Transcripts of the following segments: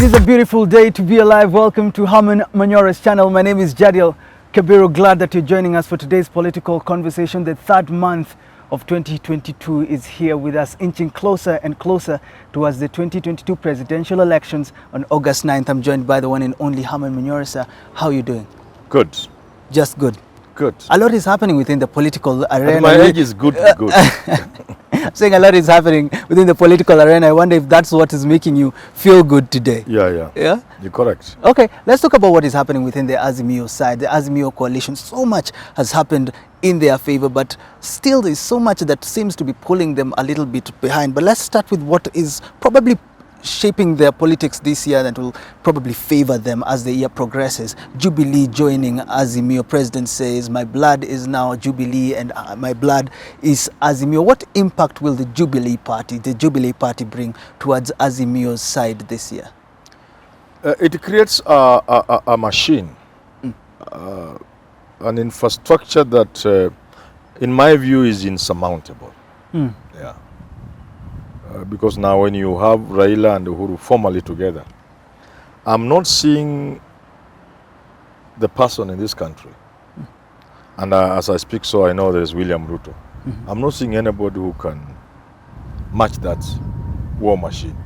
It is a beautiful day to be alive. Welcome to Harmon Manyora's channel. My name is Jadiel Kabiru. Glad that you're joining us for today's political conversation. The third month of 2022 is here with us, inching closer and closer towards the 2022 presidential elections on August 9th. I'm joined by the one and only Harmon Manyora. Sir, how are you doing? Good. Just good. Good. A lot is happening within the political arena. And my age is good. Good. I'm saying a lot is happening within the political arena. I wonder if that's what is making you feel good today. Yeah. You're correct. Okay, let's talk about what is happening within the Azimio side, the Azimio coalition. So much has happened in their favor, but still there's so much that seems to be pulling them a little bit behind. But let's start with what is probably shaping their politics this year that will probably favor them as the year progresses. Jubilee joining Azimio. President says, my blood is now Jubilee and my blood is Azimio. What impact will the Jubilee party bring towards Azimio's side this year? It creates a machine, an infrastructure that, in my view, is insurmountable. Yeah. Because now when you have Raila and Uhuru formally together, I'm not seeing the person in this country. And as I speak, so I know there is William Ruto. I'm not seeing anybody who can match that war machine.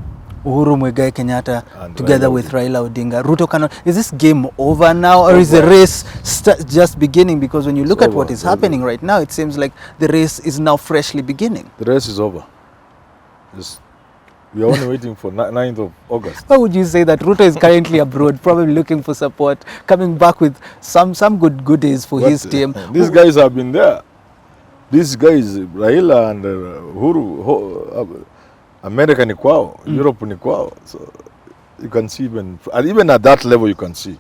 Uhuru Muigai Kenyatta And together Raila with Raila Odinga. Ruto cannot. Is this game over now, or is the Over. race just beginning? Because when you look It's at what over. is happening right now, it seems like the race is now freshly beginning. The race is over. We are only waiting for 9th of August. Why would you say that Ruto is currently abroad, probably looking for support, coming back with some good goodies for his team? These guys have been there. These guys, Raila and Uhuru, America ni kwao, Europe ni kwao. So you can see even at that level you can see.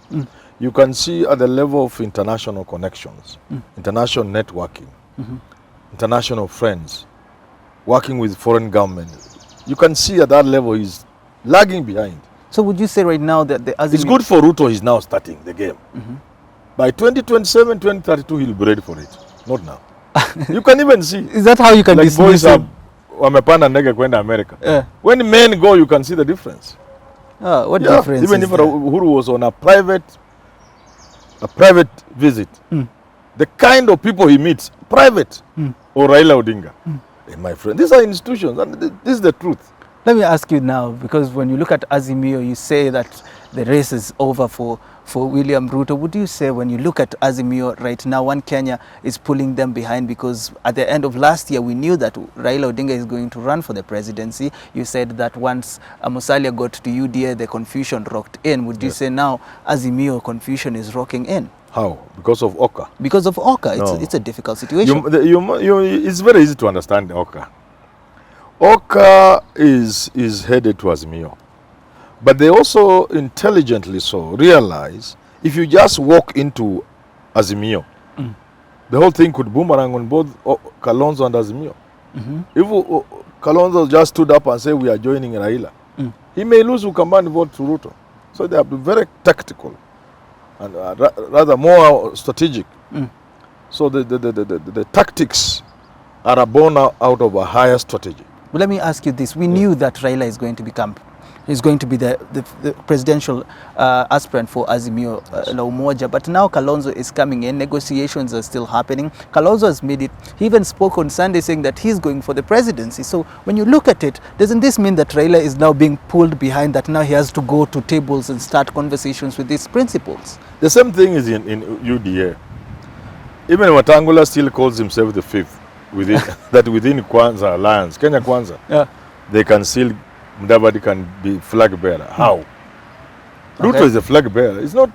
You can see at the level of international connections, international networking, international friends, working with foreign governments. You can see at that level he's lagging behind. So would you say right now that the Azimio... It's good for Ruto, he's now starting the game. By 2027, 2032, he'll be ready for it. Not now. You can even see. Is that how you can Like dismiss boys are him? wamepanda ndege kwenda America. Yeah. When men go, you can see the difference. What Yeah, difference even is if there? Uhuru was on a private visit, the kind of people he meets, private, or Raila Odinga. My friend, these are institutions, and this is the truth. Let me ask you now, because when you look at Azimio, you say that the race is over for William Ruto. Would you say when you look at Azimio right now, One Kenya is pulling them behind? Because at the end of last year, we knew that Raila Odinga is going to run for the presidency. You said that once Musalia got to UDA, the confusion rocked in. Would you say now Azimio confusion is rocking in? How? Because of Oka? Because of Oka. No. It's a difficult situation. It's very easy to understand Oka. Oka is headed to Azimio. But they also intelligently realize if you just walk into Azimio, the whole thing could boomerang on both Kalonzo and Azimio. If Kalonzo just stood up and said we are joining Raila, he may lose Ukambani vote to Ruto. So they have to be very tactical and rather more strategic. So the tactics are born out of a higher strategy. But let me ask you this. We knew that Raila is going to be the presidential aspirant for Azimio la Umoja, but now Kalonzo is coming in. Negotiations are still happening. Kalonzo has made it. He even spoke on Sunday saying that he's going for the presidency. So when you look at it, doesn't this mean that Raila is now being pulled behind, that now he has to go to tables and start conversations with these principles? The same thing is in UDA. Even Wetangula still calls himself the fifth within Kwanza Alliance, Kenya Kwanza. They can still, Mudavadi can be flag bearer. How? Okay. Ruto is a flag bearer. It's not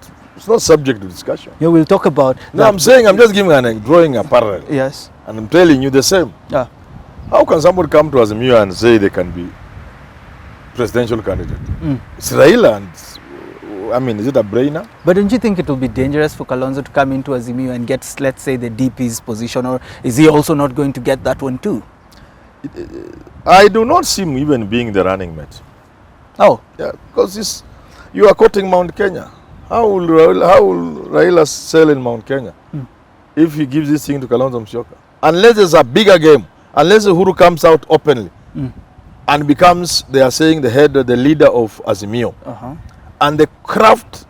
subject to discussion. Yeah, we'll talk about No, I'm saying, I'm just drawing a parallel. Yes. And I'm telling you the same. How can somebody come to Azimio and say they can be presidential candidate? It's Raila, and is it a brainer? But don't you think it will be dangerous for Kalonzo to come into Azimio and get, let's say, the DP's position, or is he also not going to get that one too? I do not see him even being the running mate. Oh. Yeah, because you are quoting Mount Kenya. How will Raila sell in Mount Kenya if he gives this thing to Kalonzo Musyoka? Unless there's a bigger game, unless Uhuru comes out openly and becomes, they are saying, the leader of Azimio. and they craft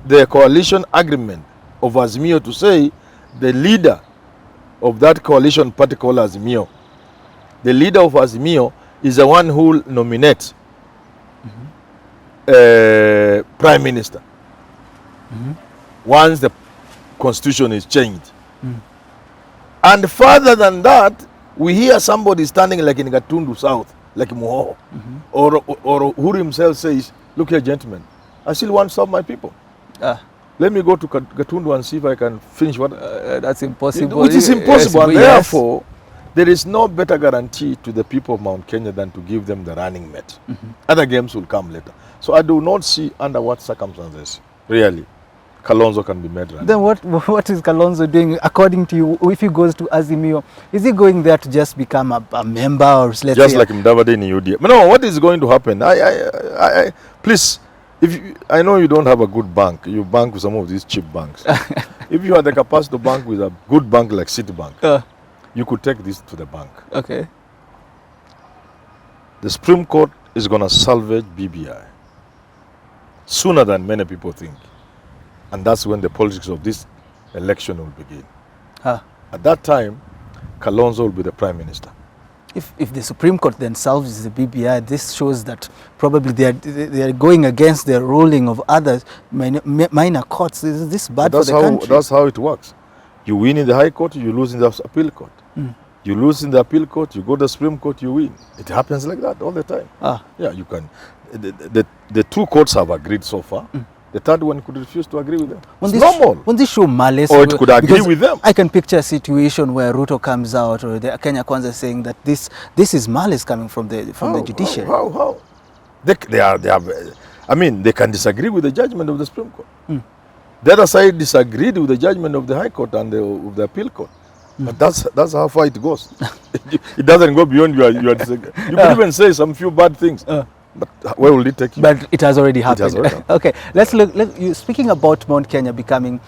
the coalition agreement of Azimio to say the leader of that coalition party called Azimio, the leader of Azimio is the one who will nominate prime minister once the constitution is changed. And further than that, we hear somebody standing like in Gatundu South, like Muhoho, or Uhuru himself says, look here, gentlemen, I still want to serve my people. Let me go to Gatundu and see if I can finish what... that's impossible. Which is impossible. Yes, And therefore, there is no better guarantee to the people of Mount Kenya than to give them the running mate. Other games will come later. So I do not see under what circumstances, really, Kalonzo can be made running. Then what is Kalonzo doing, according to you, if he goes to Azimio? Is he going there to just become a member, or let's just say... like Mdavadi in UDA? No, what is going to happen? Please, I know you don't have a good bank. You bank with some of these cheap banks. If you had the capacity to bank with a good bank like Citibank, you could take this to the bank. Okay. The Supreme Court is going to salvage BBI sooner than many people think. And that's when the politics of this election will begin. At that time, Kalonzo will be the prime minister. If the Supreme Court then salves the BBI, this shows that probably they are going against the ruling of others minor courts. Is this bad for the country? That's how it works. You win in the High Court, you lose in the Appeal Court. You lose in the Appeal Court, you go to the Supreme Court, you win. It happens like that all the time. Yeah, you can. The two courts have agreed so far. The third one could refuse to agree with them. It's normal. When they show malice, or it could agree with them. I can picture a situation where Ruto comes out, or the Kenya Kwanza saying that this is malice coming from the judiciary. How? They are. I mean, they can disagree with the judgment of the Supreme Court. The other side disagreed with the judgment of the High Court and of the Appeal Court. But that's how far it goes. It doesn't go beyond your disagreement. You could even say some few bad things. But where will it take you? But it has already happened. Okay, let's look. Speaking about Mount Kenya becoming,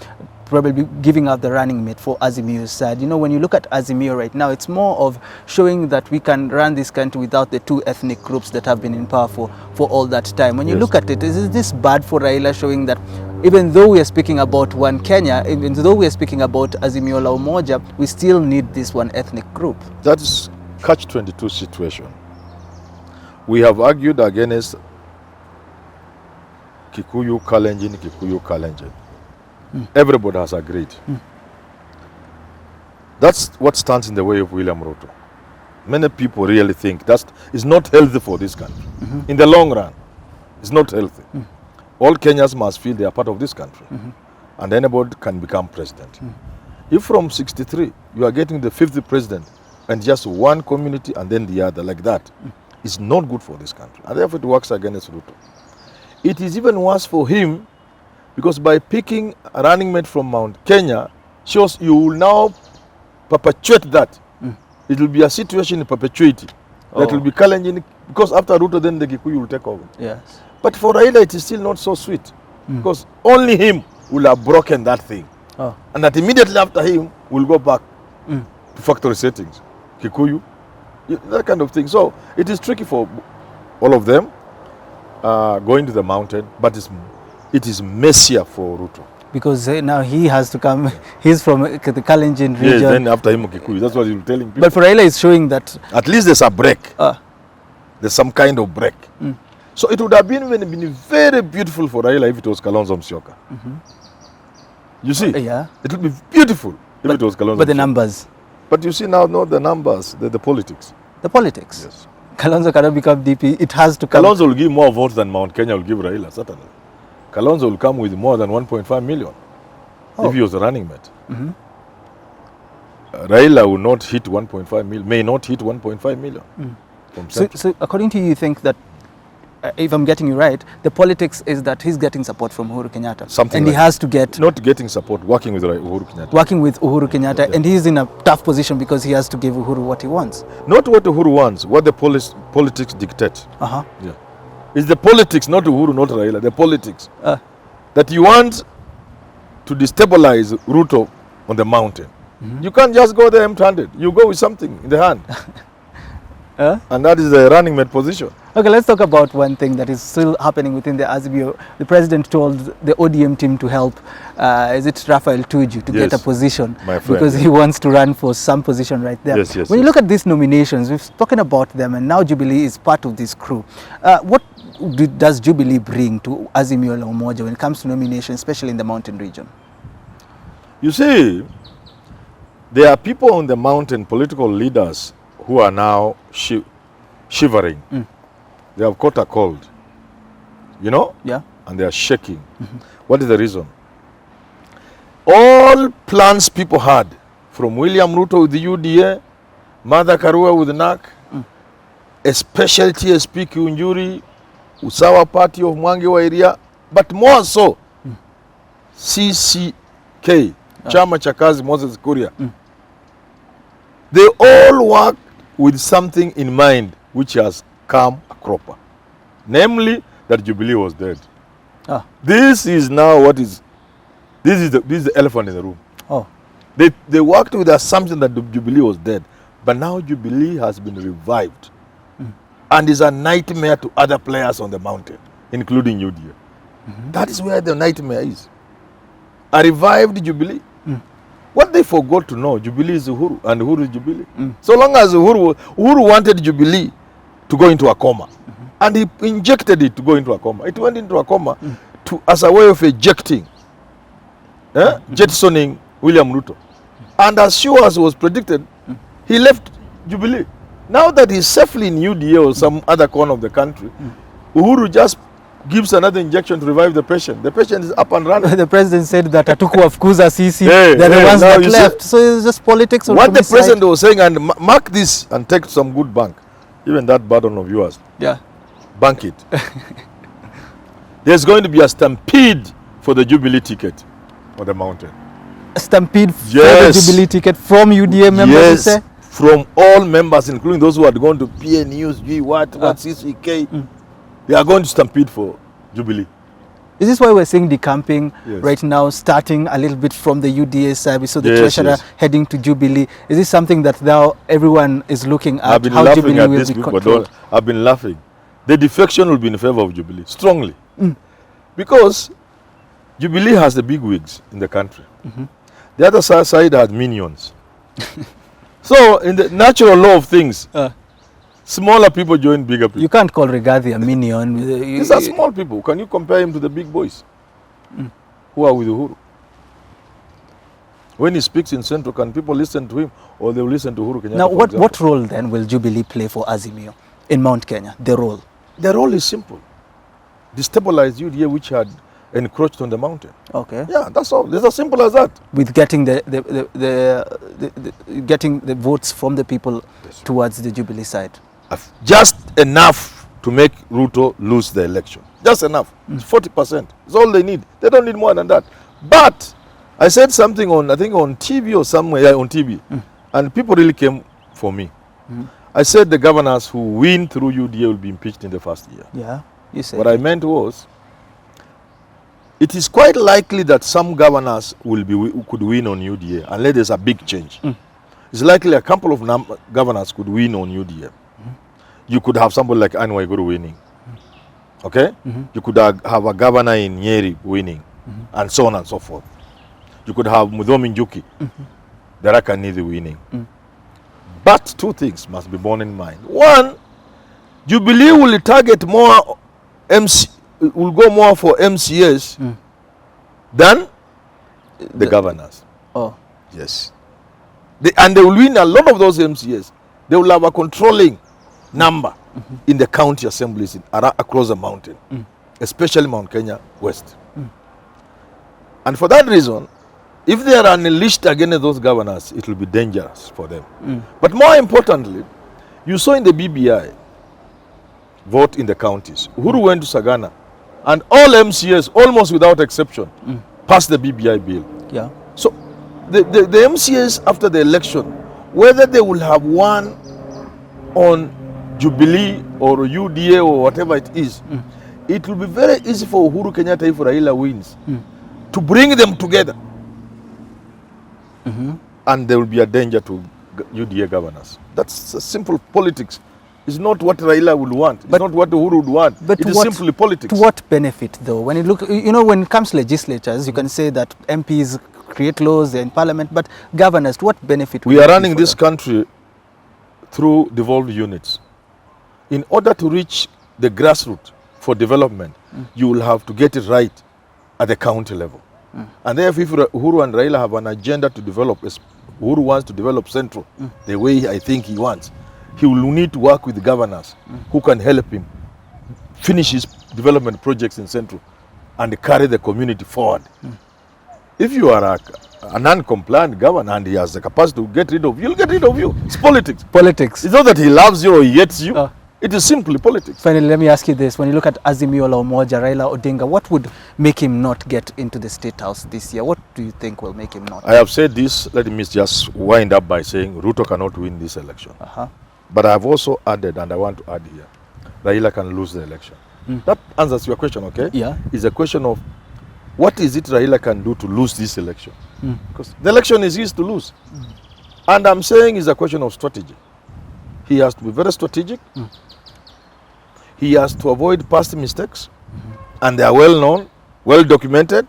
probably giving up the running mate for Azimio's side. You know, when you look at Azimio right now, it's more of showing that we can run this country without the two ethnic groups that have been in power for all that time. When you look at it, is this bad for Raila, showing that even though we are speaking about one Kenya, even though we are speaking about Azimio la Umoja, we still need this one ethnic group? That is catch-22 situation. We have argued against Kikuyu Kalenjin. Everybody has agreed. That's what stands in the way of William Ruto. Many people really think that is not healthy for this country. In the long run, it's not healthy. All Kenyans must feel they are part of this country. And anybody can become president. If from 63, you are getting the 50th president and just one community and then the other like that, it's not good for this country. And therefore it works against Ruto. It is even worse for him because by picking a running mate from Mount Kenya, shows you will now perpetuate that. It will be a situation in perpetuity that will be challenging, because after Ruto then the Kikuyu will take over. Yes. But for Raila it is still not so sweet because only him will have broken that thing. And that immediately after him will go back to factory settings. Kikuyu, that kind of thing. So it is tricky for all of them going to the mountain, but it is messier for Ruto. Because now he has to come, he's from the Kalenjin region. Yes, then after him Kikuyu, that's what he's telling people. But for Raila it's showing that... At least there's a break. There's some kind of break. So it would have been very beautiful for Raila if it was Kalonzo Musyoka. You see? It would be beautiful if it was Kalonzo But the numbers... But you see now, not the numbers, the politics. The politics? Yes. Kalonzo cannot become DP, it has to come... Kalonzo will give more votes than Mount Kenya will give Raila, certainly. Kalonzo will come with more than 1.5 million if he was a running mate. Raila will not hit 1.5 million, may not hit 1.5 million. So according to you, you think that, if I'm getting you right, the politics is that he's getting support from Uhuru Kenyatta. And he has to get... Not getting support, working with Uhuru Kenyatta. Working with Uhuru Kenyatta, and he's in a tough position because he has to give Uhuru what he wants. Not what Uhuru wants, what the politics dictate. Yeah. It's the politics, not Uhuru, not Raila, the politics. That you want to destabilize Ruto on the mountain. You can't just go there empty-handed. You go with something in the hand. And that is the running mate position. Okay, let's talk about one thing that is still happening within the Azimio. The president told the ODM team to help, is it Raphael Tuju, to get a position, my friend, because he wants to run for some position right there. Yes. When you look at these nominations, we've spoken about them, and now Jubilee is part of this crew. What does Jubilee bring to Azimio la Umoja when it comes to nomination, especially in the mountain region? You see, there are people on the mountain, political leaders, who are now shivering. They have caught a cold, you know? Yeah. And they are shaking. What is the reason? All plans people had, from William Ruto with the UDA, Martha Karua with NAC, especially TSP Kiunjuri, Usawa Party of Mwangi wa area, but more so, CCK, Chama cha Kazi Moses Kuria. They all work with something in mind which has come a cropper, namely that Jubilee was dead. This is now what is, this is the elephant in the room. They worked with the assumption that the Jubilee was dead, but now Jubilee has been revived and is a nightmare to other players on the mountain, including UDA. That is where the nightmare is. A revived Jubilee. What they forgot to know, Jubilee is Uhuru, and Uhuru is Jubilee. So long as Uhuru wanted Jubilee to go into a coma, and he injected it to go into a coma. It went into a coma as a way of ejecting, jettisoning William Ruto. And as sure as was predicted, he left Jubilee. Now that he's safely in UDA or some other corner of the country, Uhuru just gives another injection to revive the patient. The patient is up and running. The president said that Atukuwafukuza Sisi, they're the ones that left. So it's just politics. What the president was saying, and mark this and take some good bank. Even that burden of yours. Yeah. Bank it. There's going to be a stampede for the Jubilee ticket on the mountain. A stampede for the Jubilee ticket from UDA members, you say? From all members, including those who are going to PNUs, CCK. They are going to stampede for Jubilee. Is this why we're seeing decamping right now, starting a little bit from the UDA side, so the treasurer heading to Jubilee? Is this something that now everyone is looking at? I've been how laughing Jubilee at will this be group, controlled? I've been laughing. The defection will be in favor of Jubilee, strongly. Because Jubilee has the big wigs in the country. The other side has minions. So, in the natural law of things, smaller people join bigger people. You can't call Rigathi a minion. These are small people. Can you compare him to the big boys who are with Uhuru? When he speaks in Central, can people listen to him, or they will listen to Uhuru Kenyatta? Now, what role then will Jubilee play for Azimio in Mount Kenya? The role? The role is simple. Destabilize UDA, which had encroached on the mountain. Okay. Yeah, that's all. It's as simple as that. With getting getting the votes from the people towards the Jubilee side. Just enough to make Ruto lose the election. Just enough. It's 40%. It's all they need. They don't need more than that. But I said something on, I think on TV or somewhere, on TV, and people really came for me. I said the governors who win through UDA will be impeached in the first year. Yeah, you said. What I meant was, it is quite likely that some governors could win on UDA unless there's a big change. It's likely a couple of governors could win on UDA. You could have somebody like Anne Waiguru winning. Okay? You could have a governor in Nyeri winning, and so on and so forth. You could have Mudhomi Njuki, the Rakanidi winning. But two things must be borne in mind. One, Jubilee will target more will go more for MCAs than the governors. Oh. Yes. And they will win a lot of those MCAs. They will have a controlling number in the county assemblies across the mountain, especially Mount Kenya West. And for that reason, if they are unleashed against those governors, it will be dangerous for them. But more importantly, you saw in the BBI vote in the counties, Uhuru went to Sagana, and all MCAs, almost without exception, passed the BBI bill. Yeah. So the MCAs after the election, whether they will have won on Jubilee or UDA or whatever it is, it will be very easy for Uhuru Kenyatta, if Raila wins, to bring them together. And there will be a danger to UDA governors. That's a simple politics It's not what Raila would want. It's not what Uhuru would want. But it is simply politics. To what benefit, though? When you look, when it comes to legislatures, you can say that MPs create laws, they're in parliament, but governors, to what benefit? We are running this country through devolved units. In order to reach the grassroots for development, you will have to get it right at the county level. And therefore, if Uhuru and Raila have an agenda to develop, Uhuru wants to develop Central the way I think he wants, he will need to work with the governors who can help him finish his development projects in Central and carry the community forward. If you are a non-compliant governor and he has the capacity to get rid of you, he'll get rid of you. It's politics. Politics. It's not that he loves you or he hates you. It is simply politics. Finally, let me ask you this. When you look at Azimio la Umoja, Raila Odinga, what would make him not get into the State House this year? What do you think will make him not? I have said this. Let me just wind up by saying Ruto cannot win this election. But I have also added, and I want to add here, Raila can lose the election. That answers your question, okay? Yeah. It's a question of what is it Raila can do to lose this election? Because the election is his to lose. And I'm saying it's a question of strategy. He has to be very strategic. He has to avoid past mistakes. And they are well known, well documented.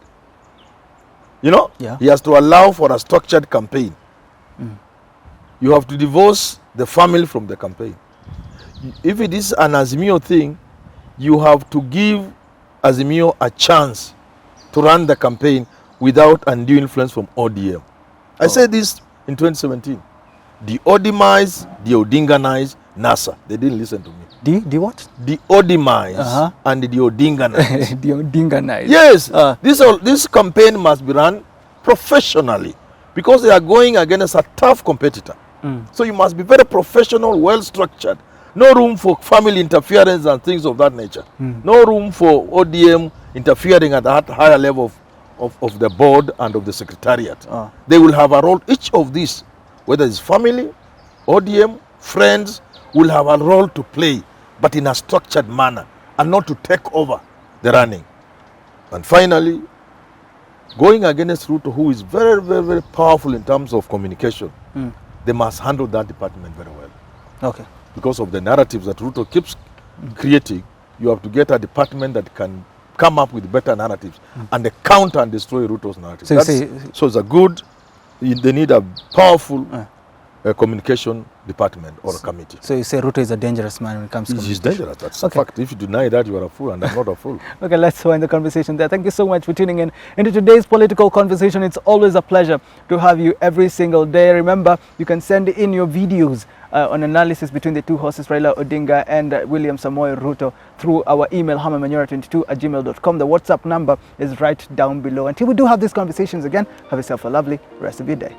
He has to allow for a structured campaign. You have to divorce the family from the campaign. If it is an Azimio thing, you have to give Azimio a chance to run the campaign without undue influence from ODM. I said this in 2017. The Odimize, the Odinganize, NASA. They didn't listen to me. The what? The Odimize and the Odinganize. The Odinganize. Yes. This campaign must be run professionally because they are going against a tough competitor. So you must be very professional, well structured. No room for family interference and things of that nature. No room for ODM interfering at that higher level of the board and of the secretariat. They will have a role. Each of these, whether it's family, ODM, friends, will have a role to play, but in a structured manner and not to take over the running. And finally, going against Ruto, who is very, very, very powerful in terms of communication, they must handle that department very well. Okay. Because of the narratives that Ruto keeps creating, you have to get a department that can come up with better narratives and counter and destroy Ruto's narrative. So it's a good, they need a powerful communication department or a committee. So you say Ruto is a dangerous man when it comes to communication? He's dangerous, that's a fact. If you deny that, you are a fool, and I'm not a fool. Okay, let's wind the conversation there. Thank you so much for tuning in into today's political conversation. It's always a pleasure to have you every single day. Remember, you can send in your videos on analysis between the two horses, Raila Odinga and William Samoei Ruto, through our email, hamamanyora22@gmail.com. The WhatsApp number is right down below. Until we do have these conversations again, have yourself a lovely rest of your day.